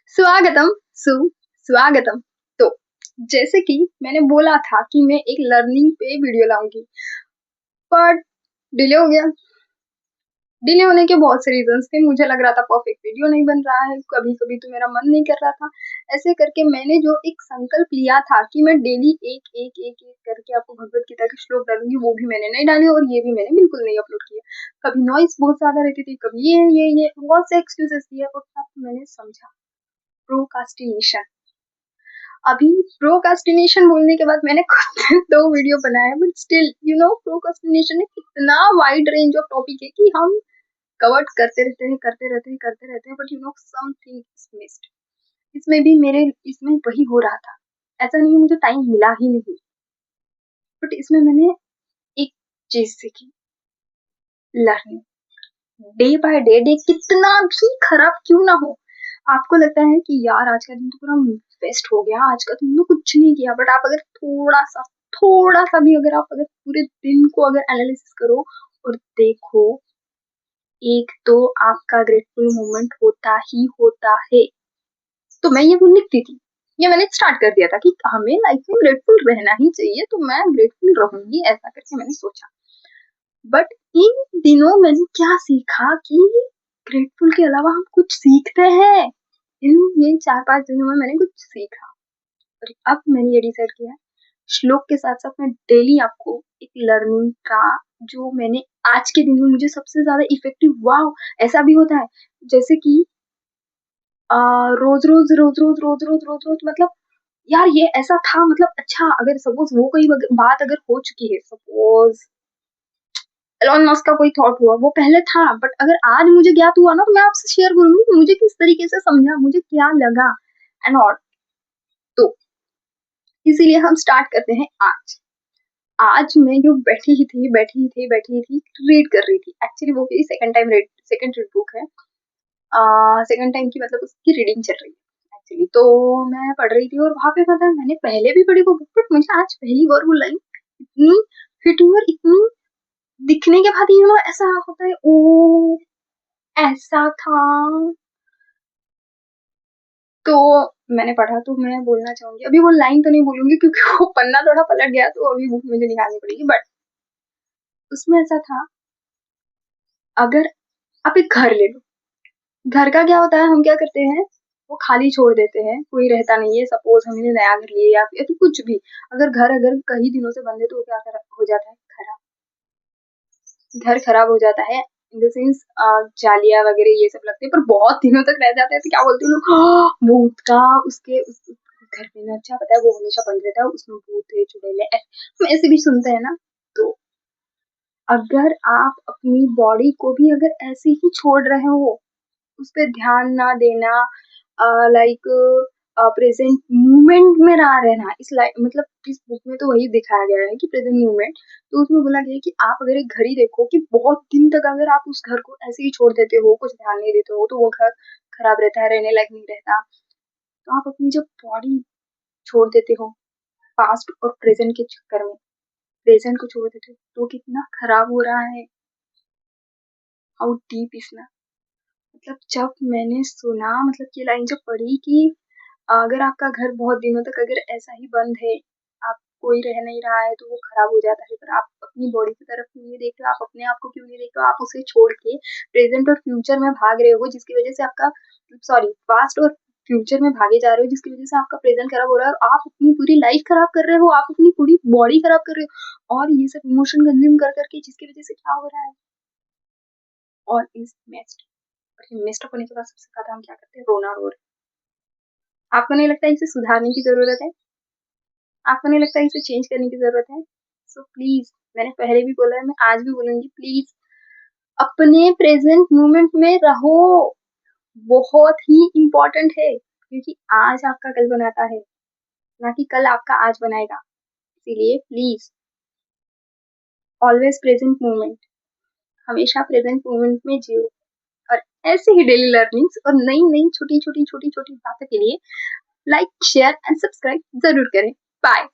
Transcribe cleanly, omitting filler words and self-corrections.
स्वागतम स्वागतम। तो जैसे कि मैंने बोला था कि मैं एक लर्निंग पे वीडियो लाऊंगी, बट डिले हो गया। डिले होने के बहुत से रीजंस थे। मुझे लग रहा था परफेक्ट वीडियो नहीं बन रहा है, कभी कभी तो मेरा मन नहीं कर रहा था। ऐसे करके मैंने जो एक संकल्प लिया था कि मैं डेली एक एक एक एक करके आपको भगवत गीता के श्लोक डालूंगी, वो भी मैंने नहीं डाले और ये भी मैंने बिल्कुल नहीं अपलोड किया। कभी नॉइस बहुत ज्यादा रहती थी, कभी ये बहुत से एक्सक्यूजेस दिए और तब मैंने समझा प्रोकास्टिनेशन। अभी प्रोकास्टिनेशन बोलने के बाद मैंने खुद 2 वीडियो बनाए, बट स्टिल प्रोकास्टिनेशन एक इतना वाइड रेंज ऑफ टॉपिक है कि हम कवर करते रहते हैं, बट समथिंग इज मिस्ड। इसमें वही हो रहा था। ऐसा नहीं मुझे टाइम मिला ही नहीं, बट इसमें मैंने एक चीज सीखी, learning. Day by day day कितना भी खराब क्यों ना हो, आपको लगता है कि यार आज का दिन तो पूरा वेस्ट हो गया, आज का तुमने कुछ नहीं किया, बट आप अगर थोड़ा सा भी अगर आप अगर पूरे दिन को अगर एनालिसिस करो और देखो, एक तो आपका ग्रेटफुल मोमेंट होता ही होता है। तो मैं ये भी लिखती थी, ये मैंने स्टार्ट कर दिया था कि हमें लाइफ में ग्रेटफुल रहना ही चाहिए, तो मैं ग्रेटफुल रहूंगी, ऐसा करके मैंने सोचा। बट इन दिनों मैंने क्या सीखा कि ग्रेटफुल के अलावा हम कुछ सीखते हैं। ये 4-5 दिनों में मैंने कुछ सीखा और अब मैंने ये डिसाइड किया, श्लोक के साथ साथ मैं डेली आपको एक लर्निंग का, जो मैंने आज के दिन में मुझे सबसे ज्यादा इफेक्टिव, वाव ऐसा भी होता है जैसे कि रोज रोज रोज रोज रोज रोज रोज रोज मतलब यार ये ऐसा था, मतलब अच्छा अगर सपोज वो कोई बात अगर हो चुकी है, सपोज एलोन मस्क का कोई थॉट हुआ, वो पहले था, बट अगर आज मुझे ज्ञात हुआ ना, तो मैं आपसे शेयर करूंगी कि मुझे किस तरीके से समझा, मुझे क्या लगा एंड ऑल। तो इसीलिए हम स्टार्ट करते हैं आज। आज मैं जो बैठी ही थी रीड कर रही थी। एक्चुअली वो मेरी सेकंड रीड बुक है। सेकंड टाइम की मतलब उसकी रीडिंग चल रही है एक्चुअली। तो मैं पढ़ रही थी और वहां पे मतलब मैंने पहले भी पढ़ी वो बुक, बट मुझे आज पहली बार वो लाइन इतनी फिट हुई और इतनी दिखने के बाद ऐसा होता है, ओ ऐसा था। तो मैंने पढ़ा, तो मैं बोलना चाहूंगी, अभी वो लाइन तो नहीं बोलूंगी क्योंकि वो पन्ना थोड़ा पलट गया, तो अभी बुक मुझे निकालनी पड़ेगी। बट उसमें ऐसा था, अगर आप एक घर ले लो, घर का क्या होता है, हम क्या करते हैं, वो खाली छोड़ देते हैं, कोई रहता नहीं है। सपोज हमने नया घर लिया या फिर कुछ भी, अगर कई दिनों से बंद है, तो वो क्या हो जाता है, खराब। घर खराब हो जाता है इन द सेंस, जालियां वगैरह ये सब लगते हैं, पर बहुत दिनों तक रह जाते हैं, तो क्या बोलते हैं लोग, भूत का उस घर में ना, अच्छा पता है वो हमेशा बंद रहता है, उसमें भूत है चुड़ैल है, हम ऐसे भी सुनते हैं ना। तो अगर आप अपनी बॉडी को भी अगर ऐसे ही छोड़ रहे हो, उस पर ध्यान ना देना, लाइक प्रेजेंट मूवमेंट में ना रहना, मतलब इस बुक में तो वही दिखाया गया है कि प्रेजेंट मूवमेंट। तो उसमें बोला गया है कि आप अगर एक घर ही देखो कि बहुत दिन तक अगर आप उस घर को ऐसे ही छोड़ देते हो, कुछ ध्यान नहीं देते हो, तो वो घर खराब रहता है, रहने लायक नहीं रहता। तो आप अपनी जब बॉडी छोड़ देते हो पास्ट और प्रेजेंट के चक्कर में, प्रेजेंट को छोड़ देते हो, तो कितना खराब हो रहा है। हाउ डीप इज ना, मतलब जब मैंने सुना, मतलब ये लाइन जब पढ़ी कि अगर आपका घर बहुत दिनों तक अगर ऐसा ही बंद है, आप कोई रह नहीं रहा है, तो वो खराब हो जाता है, पर आप अपनी बॉडी की तरफ क्यों नहीं देख रहे हो, आप अपने आप को क्यों नहीं देख रहे हो, आप उसे छोड़ के प्रेजेंट और फ्यूचर में भाग रहे हो, जिसकी वजह से आपका, सॉरी, पास्ट और फ्यूचर में भागे जा रहे हो, जिसकी वजह से आपका प्रेजेंट खराब हो रहा है, और आप अपनी पूरी लाइफ खराब कर रहे हो, आप अपनी पूरी बॉडी खराब कर रहे हो, और ये सब इमोशन कंज्यूम कर करके, जिसकी वजह से क्या हो रहा है, ऑल इज मेस्ड। और मेस्ड अप होने के बाद सबसे ज्यादा हम क्या करते हैं, रोना रो रहे। आपको नहीं लगता इसे सुधारने की जरूरत है? आपको नहीं लगता इसे चेंज करने की जरूरत है? सो प्लीज, मैंने पहले भी बोला है, मैं आज भी बोलूंगी, प्लीज अपने प्रेजेंट मोमेंट में रहो। बहुत ही इम्पोर्टेंट है, क्योंकि आज आपका कल बनाता है, ना कि कल आपका आज बनाएगा। इसीलिए प्लीज ऑलवेज प्रेजेंट मोमेंट, हमेशा प्रेजेंट मोमेंट में जियो। और ऐसे ही डेली लर्निंग्स और नई नई छोटी छोटी बातों के लिए लाइक, शेयर एंड सब्सक्राइब जरूर करें। बाय।